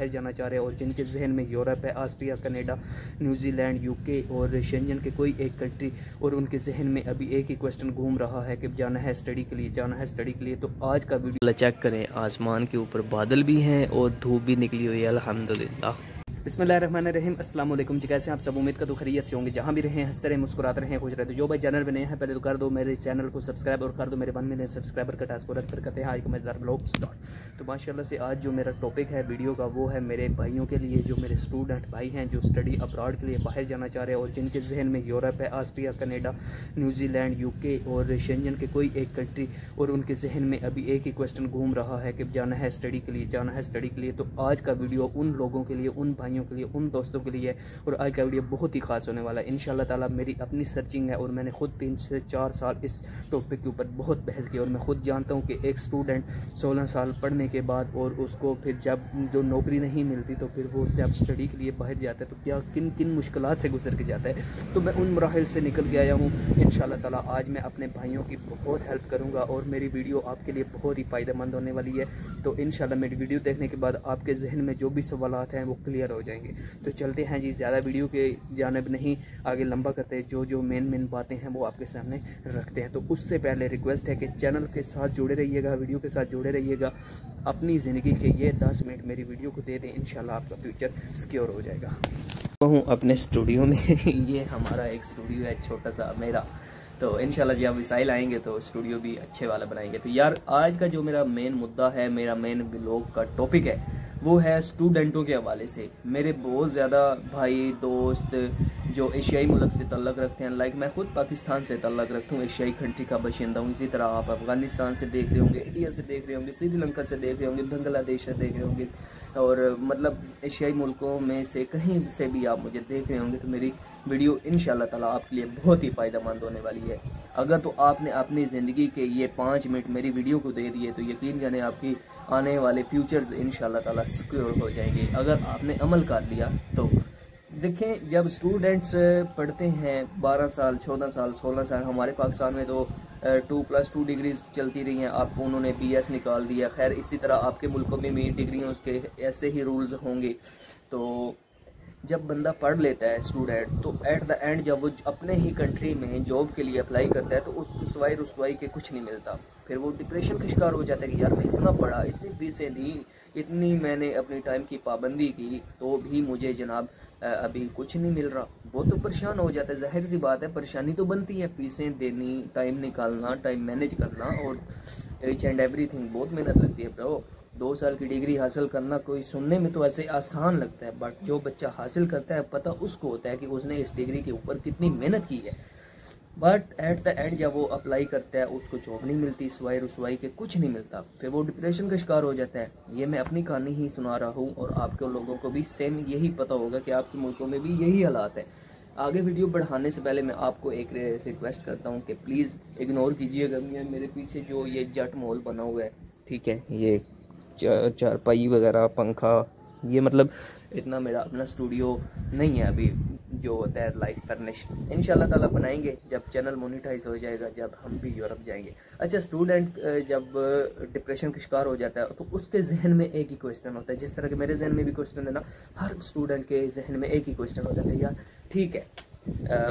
बाहर जाना चाह रहे हैं और जिनके जहन में यूरोप है, ऑस्ट्रिया, कनाडा, न्यूजीलैंड, यूके और शेंजन के कोई एक कंट्री, और उनके जहन में अभी एक ही क्वेश्चन घूम रहा है कि जाना है स्टडी के लिए, जाना है स्टडी के लिए। तो आज का वीडियो चेक करें, आसमान के ऊपर बादल भी हैं और धूप भी निकली हुई है अल्हम्दुलिल्लाह। बिस्मिल्लाहिर्रहमानिर्रहीम, अस्सलाम वालेकुम जी। कैसे हैं आप सब? उम्मीद का तो खैरियत से होंगे। जहाँ भी रहें हंसते रहें, मुस्कुराते रहें, खुश रहते। जो भाई चैनल बने हैं पहले तो कर दो मेरे चैनल को सब्सक्राइब और कर दो मेरे 1 मिलियन सब्सक्राइबर का टास्क पूरा करते हैं। आज का मज़ेदार ब्लॉग स्टार्ट। तो माशाल्लाह से आज जो मेरा टॉपिक है वीडियो का वो है मेरे भाइयों के लिए, जो मेरे स्टूडेंट भाई हैं जो स्टडी अब्रॉड के लिए बाहर जाना चाह रहे हैं और जिनके जहन में यूरोप है, ऑस्ट्रिया, कनाडा, न्यूजीलैंड, यूके और शेंजन के कोई एक कंट्री, और उनके जहन में अभी एक ही क्वेश्चन घूम रहा है कि जाना है स्टडी के लिए, जाना है स्टडी के लिए। तो आज का वीडियो उन लोगों के लिए, उन भाइयों के लिए, उन दोस्तों के लिए, और आज का वीडियो बहुत ही खास होने वाला है इंशाल्लाह ताला। मेरी अपनी सर्चिंग है और मैंने खुद 3 से 4 साल इस टॉपिक के ऊपर बहुत बहस की, और मैं खुद जानता हूं कि एक स्टूडेंट 16 साल पढ़ने के बाद और उसको फिर जब जो नौकरी नहीं मिलती तो फिर वो जब स्टडी के लिए बाहर जाता है तो क्या किन किन मुश्किलात से गुजर के जाता है। तो मैं उन मराहिल से निकल के आया हूँ इंशाल्लाह ताला। आज मैं अपने भाइयों की बहुत हेल्प करूँगा और मेरी वीडियो आपके लिए बहुत ही फ़ायदेमंद होने वाली है। तो इंशाल्लाह मेरी वीडियो देखने के बाद आपके जहन में जो भी सवालात हैं वो क्लियर हो जाएंगे। तो चलते हैं जी, ज़्यादा वीडियो के जानिब नहीं आगे लंबा करते, जो मेन बातें हैं वो आपके सामने रखते हैं। तो उससे पहले रिक्वेस्ट है कि चैनल के साथ जुड़े रहिएगा, वीडियो के साथ जुड़े रहिएगा। अपनी ज़िंदगी के ये 10 मिनट मेरी वीडियो को दे दें, इंशाल्लाह आपका फ्यूचर सिक्योर हो जाएगा। तो हूँ अपने स्टूडियो में ये हमारा एक स्टूडियो है छोटा सा मेरा। तो इंशाल्लाह जब मिसाइल आएंगे तो स्टूडियो भी अच्छे वाला बनाएंगे। तो यार आज का जो मेरा मेन मुद्दा है, मेरा मेन ब्लॉग का टॉपिक है वो है स्टूडेंटों के हवाले से। मेरे बहुत ज़्यादा भाई दोस्त जो एशियाई मुल्क से तल्लक रखते हैं, लाइक मैं खुद पाकिस्तान से तल्लक रखता हूँ, एशियाई कंट्री का बाशिंदा हूँ। इसी तरह आप अफगानिस्तान से देख रहे होंगे, इंडिया से देख रहे होंगे, श्रीलंका से देख रहे होंगे, बांग्लादेश से देख रहे होंगे, और मतलब एशियाई मुल्कों में से कहीं से भी आप मुझे देख रहे होंगे। तो मेरी वीडियो इंशाल्लाह ताला आपके लिए बहुत ही फ़ायदेमंद होने वाली है। अगर तो आपने अपनी ज़िंदगी के ये 5 मिनट मेरी वीडियो को दे दिए तो यकीन जाने आपकी आने वाले फ्यूचर्स इंशाल्लाह ताला सिक्योर हो जाएंगे अगर आपने अमल कर लिया तो। देखें, जब स्टूडेंट्स पढ़ते हैं 12 साल, 14 साल, 16 साल, हमारे पाकिस्तान में तो 2+2 डिग्रीज चलती रही हैं। आप उन्होंने BS निकाल दिया। खैर इसी तरह आपके मुल्कों में भी डिग्री उसके ऐसे ही रूल्स होंगे। तो जब बंदा पढ़ लेता है स्टूडेंट, तो एट द एंड जब वो अपने ही कंट्री में जॉब के लिए अप्लाई करता है तो उसको सिवाय रुसवाई के कुछ नहीं मिलता। फिर वो डिप्रेशन का शिकार हो जाता है कि यार मैं इतना पढ़ा, इतनी फीसें दी, इतनी मैंने अपनी टाइम की पाबंदी की, तो भी मुझे जनाब अभी कुछ नहीं मिल रहा। वो तो परेशान हो जाता है। जाहिर सी बात है, परेशानी तो बनती है, फीसें देनी, टाइम निकालना, टाइम मैनेज करना और ईच एंड एवरीथिंग, बहुत मेहनत लगती है ब्रो। 2 साल की डिग्री हासिल करना कोई सुनने में तो ऐसे आसान लगता है, बट जो बच्चा हासिल करता है पता उसको होता है कि उसने इस डिग्री के ऊपर कितनी मेहनत की है। बट एट द एंड जब वो अप्लाई करता है उसको जॉब नहीं मिलती, सिवाय रुसवाई के कुछ नहीं मिलता, फिर वो डिप्रेशन का शिकार हो जाता है। ये मैं अपनी कहानी ही सुना रहा हूँ और आपके लोगों को भी सेम यही पता होगा कि आपके मुल्कों में भी यही हालात है। आगे वीडियो बढ़ाने से पहले मैं आपको एक रिक्वेस्ट करता हूँ कि प्लीज़ इग्नोर कीजिएगा मेरे पीछे जो ये जट मॉल बना हुआ है, ठीक है, ये चारपाई वगैरह, पंखा, ये मतलब इतना मेरा अपना स्टूडियो नहीं है अभी जो होता है लाइक फर्निश। इंशाल्लाह ताला बनाएंगे जब चैनल मोनेटाइज हो जाएगा, जब हम भी यूरोप जाएंगे। अच्छा, स्टूडेंट जब डिप्रेशन का शिकार हो जाता है तो उसके जहन में एक ही क्वेश्चन होता है, जिस तरह के मेरे जहन में भी क्वेश्चन है ना, हर स्टूडेंट के जहन में एक ही क्वेश्चन होता है यार ठीक है।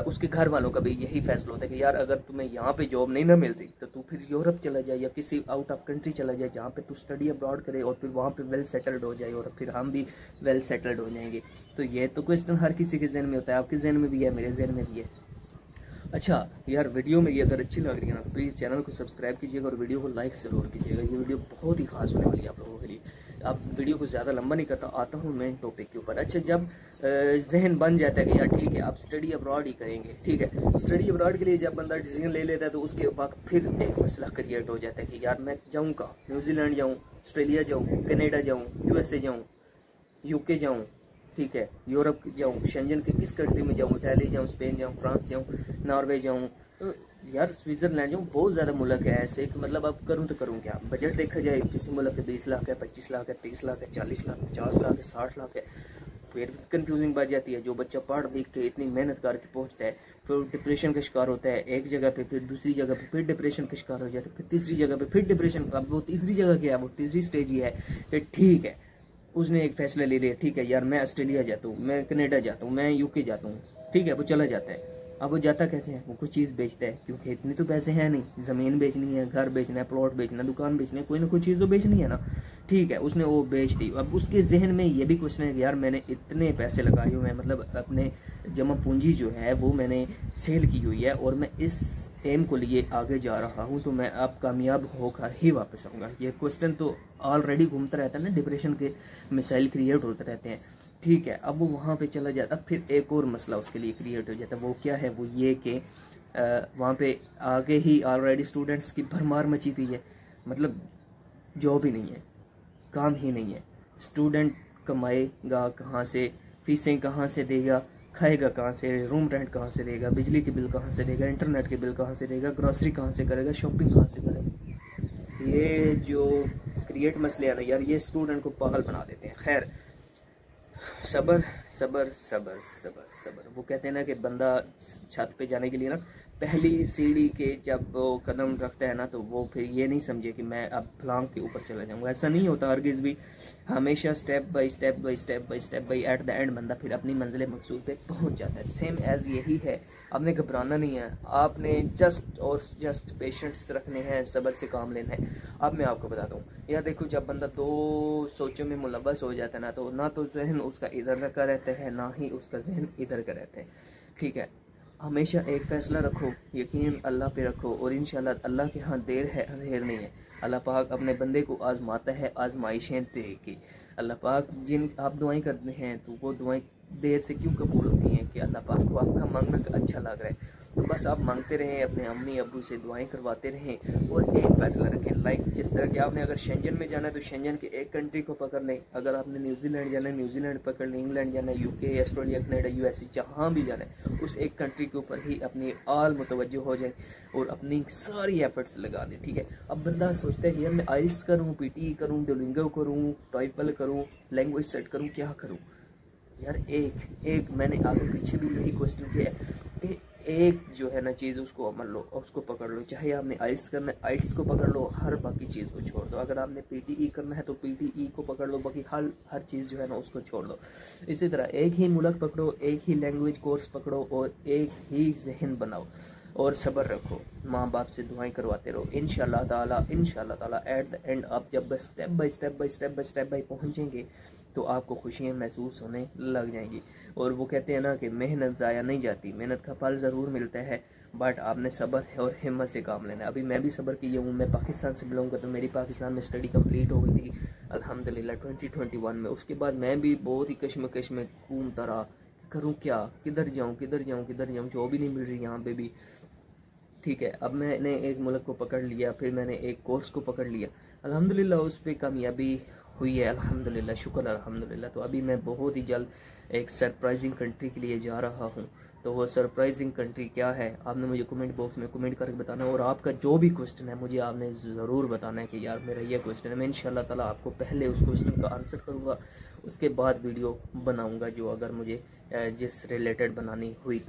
उसके घर वालों का भी यही फैसला होता है कि यार अगर तुम्हें यहाँ पे जॉब नहीं ना मिलती तो तू फिर यूरोप चला जाए या किसी आउट ऑफ कंट्री चला जाए जहाँ पे तू स्टडी अब्रॉड करे और फिर वहाँ पे वेल सेटल्ड हो जाए और फिर हम भी वेल सेटल्ड हो जाएंगे। तो ये तो क्वेश्चन हर किसी के जहन में होता है, आपके जहन में भी है, मेरे जहन में भी है। अच्छा यार, वीडियो में ये अगर अच्छी लग रही है ना तो प्लीज़ चैनल को सब्सक्राइब कीजिएगा और वीडियो को लाइक ज़रूर कीजिएगा। ये वीडियो बहुत ही खास होने वाली है आप लोगों के लिए। अब वीडियो को ज़्यादा लंबा नहीं करता, आता हूँ मेन टॉपिक के ऊपर। अच्छा, जब जहन बन जाता है कि यार ठीक है आप स्टडी अब्रॉड ही करेंगे, ठीक है, स्टडी अब्रॉड के लिए जब बंदा डिसीजन ले लेता है तो उसके बाद फिर एक मसला क्रिएट हो जाता है कि यार मैं जाऊँ कहाँ, न्यूजीलैंड जाऊँ, ऑस्ट्रेलिया जाऊँ, कनाडा जाऊँ, USA जाऊँ, UK जाऊँ, ठीक है, यूरोप जाऊँ, शेंजन के किस कंट्री में जाऊँ, इटाली जाऊँ, स्पेन जाऊँ, फ्रांस जाऊँ, नॉर्वे जाऊँ, तो यार स्विट्ज़रलैंड जाऊँ। बहुत ज़्यादा मुल्क है ऐसे कि मतलब अब करूँ तो करूँ क्या। बजट देखा जाए किसी मुल्क के 20 लाख है, 25 लाख है, 30 लाख है, 40 लाख, 50 लाख है, 60 लाख है। फिर कंफ्यूजिंग बात जाती है। जो बच्चा पढ़ लिख के इतनी मेहनत करके पहुँचता है फिर डिप्रेशन का शिकार होता है एक जगह पे, फिर दूसरी जगह पे फिर डिप्रेशन का शिकार हो जाता है, फिर तीसरी जगह पे फिर डिप्रेशन। अब वो तीसरी जगह क्या है, वो तीसरी स्टेज ये है कि ठीक है उसने एक फैसला ले लिया, ठीक है यार मैं ऑस्ट्रेलिया जाता हूँ, मैं कनाडा जाता हूँ, मैं यूके जाता हूँ, ठीक है, वो चला जाता है। अब वो जाता कैसे है, वो कुछ चीज़ बेचता है, क्योंकि इतने तो पैसे हैं नहीं, ज़मीन बेचनी है, घर बेचना है, प्लॉट बेचना है, दुकान बेचना है, कोई ना कोई चीज़ तो बेचनी है ना, ठीक है, उसने वो बेच दी। अब उसके जहन में ये भी क्वेश्चन है कि यार मैंने इतने पैसे लगाए हुए हैं, मतलब अपने जमा पूंजी जो है वो मैंने सेल की हुई है और मैं इस एम को लिए आगे जा रहा हूँ, तो मैं अब कामयाब होकर ही वापस आऊँगा। ये क्वेश्चन तो ऑलरेडी घूमता रहता है ना, डिप्रेशन के मिसाइल क्रिएट होते रहते हैं, ठीक है। अब वो वहाँ पे चला जाता, फिर एक और मसला उसके लिए क्रिएट हो जाता है। वो क्या है, वो ये कि वहाँ पे आगे ही ऑलरेडी स्टूडेंट्स की भरमार मची हुई है, मतलब जॉब ही नहीं है, काम ही नहीं है। स्टूडेंट कमाएगा कहाँ से, फीसें कहाँ से देगा, खाएगा कहाँ से, रूम रेंट कहाँ से देगा, बिजली के बिल कहाँ से देगा, इंटरनेट के बिल कहाँ से देगा, ग्रॉसरी कहाँ से करेगा, शॉपिंग कहाँ से करेगा। ये जो क्रिएट मसले हैं ना यार, ये स्टूडेंट को पागल बना देते हैं। खैर, सबर सबर सबर सबर सबर। वो कहते हैं ना कि बंदा छत पे जाने के लिए ना पहली सीढ़ी के जब वो कदम रखता है ना, तो वो फिर ये नहीं समझे कि मैं अब फलांग के ऊपर चला जाऊंगा। ऐसा नहीं होता हरगिज़ भी, हमेशा step by step by step by step by at the end बंदा फिर अपनी मंजिल मकसूद पे पहुंच जाता है। सेम एज यही है, आपने घबराना नहीं है, आपने जस्ट और जस्ट पेशेंस रखने हैं, सबर से काम लेना है। अब मैं आपको बताता हूँ यार, देखो जब बंदा दो सोचों में मुलव्वस हो जाता है ना, तो ना तो जहन उसका इधर का रहता है, ना ही उसका जहन इधर का रहता है, ठीक है। हमेशा एक फ़ैसला रखो, यकीन अल्लाह पे रखो, और इंशाल्लाह अल्लाह के यहाँ देर है अंधेर नहीं है। अल्लाह पाक अपने बंदे को आजमाता है, आजमाइशें दे के। अल्लाह पाक जिन आप दुआएं करते हैं तो वो दुआएं देर से क्यों कबूल होती हैं कि अल्लाह पाक को आपका मांगना अच्छा लग रहा है। तो बस आप मांगते रहें, अपने अम्मी अबू से दुआएं करवाते रहें और एक फ़ैसला रखें। लाइक जिस तरह कि आपने अगर शेंजन में जाना है तो शेंजन के एक कंट्री को पकड़ लें, अगर आपने न्यूजीलैंड जाना है न्यूजीलैंड पकड़ लें, इंग्लैंड जाना है, यूके, ऑस्ट्रेलिया, कनाडा, यूएसए, जहाँ भी जाना है उस एक कंट्री के ऊपर ही अपनी आल मुतवज्जो हो जाए और अपनी सारी एफर्ट्स लगा दें, ठीक है। अब बंदा सोचता है कि यार मैं आइल्स करूँ, पीटी करूँ, डुओलिंगो करूँ, टॉइफल करूँ, लैंग्वेज सेट करूँ, क्या करूँ यार। एक मैंने आगे पीछे भी यही क्वेश्चन किया है कि एक जो है ना चीज़ उसको अमल लो, उसको पकड़ लो। चाहे आपने आइल्स करना है आइल्स को पकड़ लो, हर बाकी चीज़ को छोड़ दो। अगर आपने पीटीई करना है तो पीटीई को पकड़ लो, बाकी हर चीज़ जो है ना उसको छोड़ दो। इसी तरह एक ही मुल्क पकड़ो, एक ही लैंग्वेज कोर्स पकड़ो और एक ही जहन बनाओ और सब्र रखो, माँ बाप से दुआएं करवाते रहो। इंशाल्लाह ताला एट द एंड आप जब बस स्टेप बाय स्टेप पहुँचेंगे तो आपको खुशियाँ महसूस होने लग जाएंगी। और वो कहते हैं ना कि मेहनत ज़ाया नहीं जाती, मेहनत का फल ज़रूर मिलता है, बट आपने सब्र और हिम्मत से काम लेना है। अभी मैं भी सब्र किया हूँ, मैं पाकिस्तान से बिलोंग करता हूँ, मेरी पाकिस्तान में स्टडी कंप्लीट हो गई थी अल्हम्दुलिल्लाह 2021 में। उसके बाद मैं भी बहुत ही कश्मकश में घूमता रहा, करूँ क्या, किधर जाऊँ, जॉब ही नहीं मिल रही यहाँ पे भी, ठीक है। अब मैंने एक मुल्क को पकड़ लिया, फिर मैंने एक कोर्स को पकड़ लिया, अल्हम्दुलिल्लाह उस पर कामयाबी हुई है, अल्हम्दुलिल्लाह, शुक्र अल्हम्दुलिल्लाह। तो अभी मैं बहुत ही जल्द एक सरप्राइजिंग कंट्री के लिए जा रहा हूँ। तो वो सरप्राइजिंग कंट्री क्या है आपने मुझे कमेंट बॉक्स में कमेंट करके बताना है, और आपका जो भी क्वेश्चन है मुझे आपने ज़रूर बताना है कि यार मेरा ये क्वेश्चन है। मैं इंशाल्लाह ताला आपको पहले उस क्वेश्चन का आंसर करूँगा, उसके बाद वीडियो बनाऊँगा जो अगर मुझे जिस रिलेटेड बनानी हुई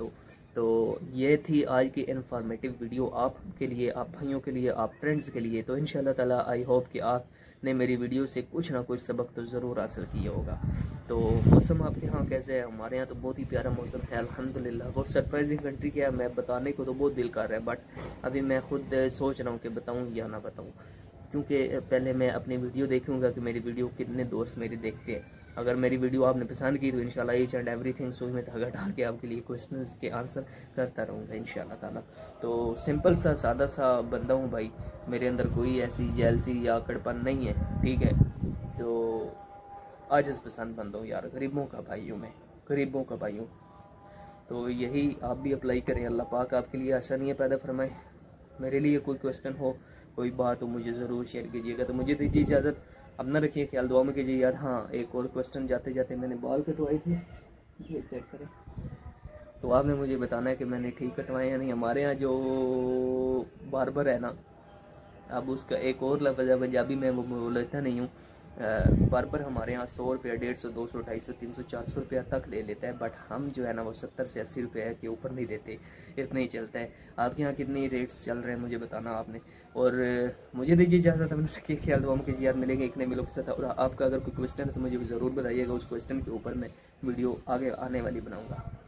तो ये थी आज की इन्फॉर्मेटिव वीडियो आपके लिए, आप भाइयों के लिए, आप फ्रेंड्स के लिए। तो इंशाल्लाह ताला आई होप कि आपने मेरी वीडियो से कुछ ना कुछ सबक तो ज़रूर हासिल किया होगा। तो मौसम आपके यहाँ कैसे है? हमारे यहाँ तो बहुत ही प्यारा मौसम है अल्हम्दुलिल्लाह। वो सरप्राइजिंग कंट्री क्या है मैं बताने को तो बहुत दिल कर रहा है, बट अभी मैं खुद सोच रहा हूँ कि बताऊँ या ना बताऊँ, क्योंकि पहले मैं अपनी वीडियो देखूँगा कि मेरी वीडियो कितने दोस्त मेरे देखते हैं। अगर मेरी वीडियो आपने पसंद की तो इंशाल्लाह ईच एंड एवरीथिंग सुई में धागा डाल के आपके लिए क्वेश्चंस के आंसर करता रहूँगा इंशाल्लाह ताला। तो सिंपल सा सादा सा बंदा हूँ भाई, मेरे अंदर कोई ऐसी जेलसी या कड़पन नहीं है, ठीक है। तो आजिज़ पसंद बंदा हूँ यार, गरीबों का भाई हूँ मैं, गरीबों का भाई हूँ। तो यही आप भी अप्लाई करें, अल्लाह पाक आपके लिए आसानियाँ पैदा फरमाए। मेरे लिए कोई क्वेश्चन हो, कोई बात हो, मुझे ज़रूर शेयर कीजिएगा। तो मुझे दीजिए इजाज़त, अब ना रखिए ख्याल, दुआ में कीजिए यार। हाँ, एक और क्वेश्चन जाते जाते, मैंने बाल कटवाए थे, ये चेक करें, तो आपने मुझे बताना है कि मैंने ठीक कटवाए या नहीं। हमारे यहाँ जो बार्बर है ना, अब उसका एक और लफ्ज़ है पंजाबी में, वो लेता नहीं हूँ, बार्बर हमारे यहाँ 100 रुपया, 150, 200, 250, 300, 400 रुपया तक ले लेता है, बट हम जो है ना वो 70 से 80 रुपये के ऊपर नहीं देते, इतना ही चलता है। आपके यहाँ कितने रेट्स चल रहे हैं मुझे बताना आपने। और मुझे दीजिए इजाज़त, अपने रखिए ख्याल, दुआ में कीजिए, याद मिलेंगे एक नए मिलों के साथ। और आपका अगर कोई क्वेश्चन है तो मुझे ज़रूर बताइएगा, उस क्वेश्चन के ऊपर मैं वीडियो आगे आने वाली बनाऊँगा।